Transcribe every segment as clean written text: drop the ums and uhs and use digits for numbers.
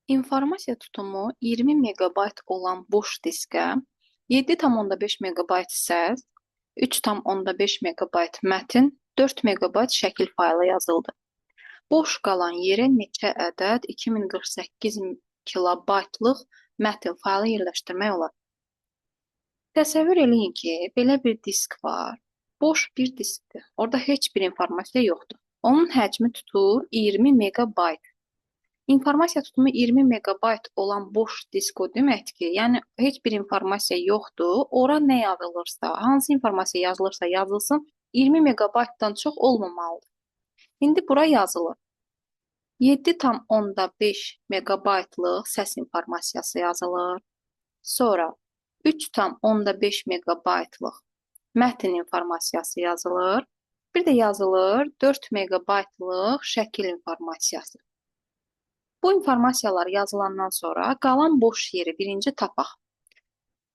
İnformasiya tutumu 20 megabayt olan boş diskə 7,5 megabayt səs, 3,5 megabayt mətn, 4 megabayt şəkil faylı yazıldı. Boş qalan yerə neçə ədəd 2048 kilobaytlıq mətn faylı yerləşdirmək olar? Təsəvvür eləyin ki, belə bir disk var. Boş bir diskdir. Orada heç bir informasiya yoxdur. Onun həcmi tutur 20 megabayt. İnformasiya tutumu 20 megabayt olan boş disk o deməkdir ki, yəni heç bir informasiya yoxdur. Ora nə yazılırsa, hansı informasiya yazılırsa yazılsın, 20 megabaytdan çox olmamalıdır. İndi bura yazılır. 7,5 megabaytlıq səs informasiyası yazılır. Sonra 3,5 megabaytlıq mətn informasiyası yazılır. Bir də yazılır 4 megabaytlıq şəkil informasiyası. Bu informasiyalar yazılandan sonra qalan boş yeri birinci tapaq.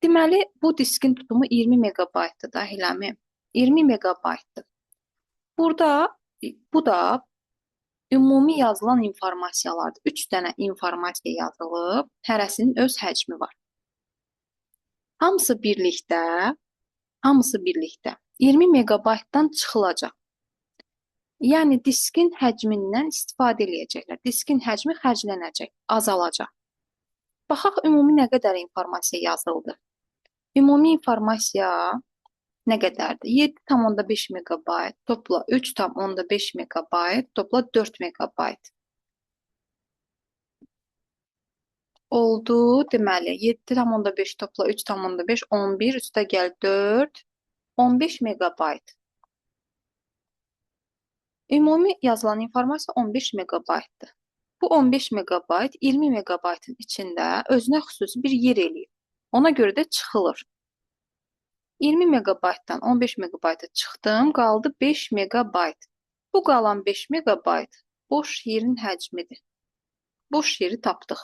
Deməli, bu diskin tutumu 20 megabaytdır da, eləmi? 20 megabaytdır. Bu da ümumi yazılan informasiyalardır. 3 dənə informasiya yazılıb, hərəsinin öz həcmi var. Hamısı birlikdə 20 megabaytdan çıxılacaq. Yəni diskin həcmindən istifadə edəcəklər. Diskin həcmi xərclənəcək, azalacaq. Baxaq ümumi nə qədər informasiya yazıldı. Ümumi informasiya nə qədərdir? 7,5 megabayt, topla 3,5 megabayt, topla 4 megabayt. Oldu, deməli 7,5 topla 3,5, 11, üstə gəl 4, 15 megabayt. Ümumi yazılan informasiya 15 megabaytdır. Bu 15 megabayt 20 megabaytın içində özünə xüsusi bir yer eləyir. Ona görə də çıxılır. 20 megabaytdan 15 megabayta çıxdım, qaldı 5 megabayt. Bu qalan 5 megabayt boş yerin həcmidir. Boş yeri tapdıq.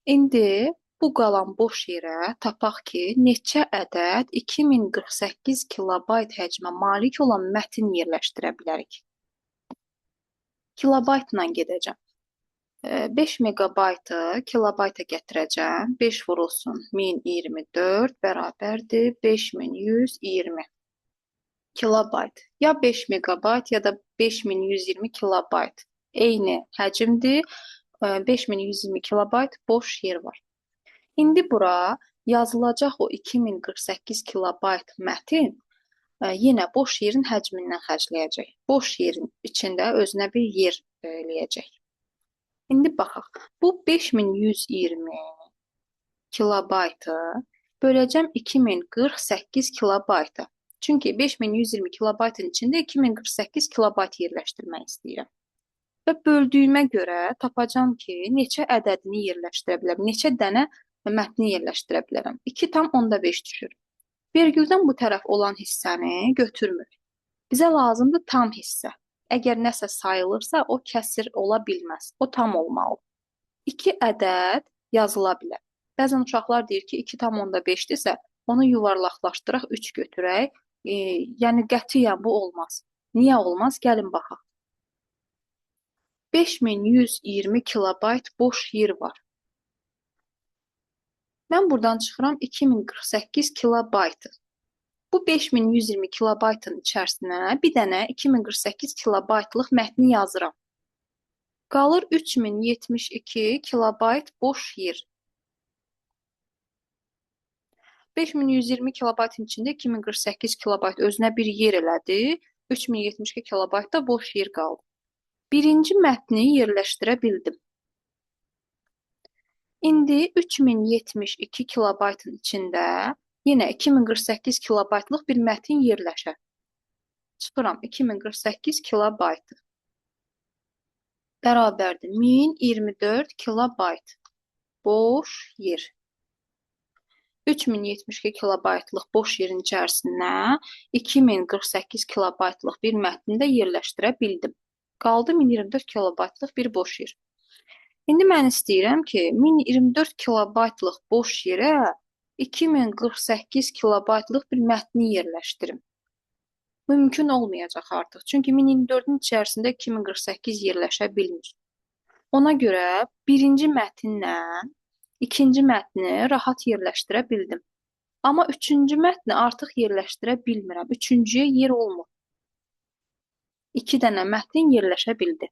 İndi bu qalan boş yerə tapaq ki, neçə ədəd 2048 kilobayt həcmə malik olan mətn yerləşdirə bilərik. Kilobaytla gedəcəm. 5 megabaytı kilobayta gətirəcəm. 5 vurulsun 1024 bərabərdir 5120 kilobayt. Ya 5 megabayt ya da 5120 kilobayt. Eyni həcmdir. 5120 kilobayt boş yer var. İndi bura yazılacaq o 2048 kilobayt mətn yenə boş yerin həcmindən xərcləyəcək. Boş yerin içində özünə bir yer eləyəcək. İndi baxaq. Bu 5120 kilobaytı böləcəm 2048 kilobayta. Çünki 5120 kilobaytın içində 2048 kilobayt yerləşdirmək istəyirəm. Və böldüyümə görə tapacam ki, neçə ədədini yerləşdirə bilərəm, neçə dənə mətni yerləşdirə bilərəm. 2,5 düşür. Vergüldən bu tərəf olan hissəni götürmür. Bizə lazımdır tam hissə. Əgər nəsə sayılırsa, o kəsir ola bilməz. O tam olmalı. 2 ədəd yazıla bilər. Bəzən uşaqlar deyir ki, 2,5-dirsə, onu yuvarlaqlaşdıraq, 3 götürək. Yəni qətiyyən bu olmaz. Niyə olmaz? Gəlin baxaq. 5120 kilobayt boş yer var. Mən buradan çıxıram 2048 kilobaytı. Bu 5120 kilobaytın içərisinə bir dənə 2048 kilobaytlıq mətni yazıram. Qalır 3072 kilobayt boş yer. 5120 kilobaytın içində 2048 kilobayt özünə bir yer elədi. 3072 kilobayt da boş yer qaldı. Birinci mətni yerləşdirə bildim. İndi 3072 kilobaytın içində yenə 2048 kilobaytlıq bir mətn yerləşər. Çıxıram 2048 kilobaytı. Bərabərdir 1024 kilobayt. Boş yer. 3072 kilobaytlıq boş yerin içərisinə 2048 kilobaytlıq bir mətni də yerləşdirə bildim. Qaldı 1024 kilobaytlıq bir boş yer. İndi mən istəyirəm ki, 1024 kilobaytlıq boş yerə 2048 kilobaytlıq bir mətni yerləşdirim. Mümkün olmayacaq artıq. Çünki 1024-ün içərisində 2048 yerləşə bilmir. Ona görə birinci mətnlə ikinci mətni rahat yerləşdirə bildim. Amma üçüncü mətni artıq yerləşdirə bilmirəm. Üçüncüyə yer olmur. İki dənə mətn yerləşə bildi.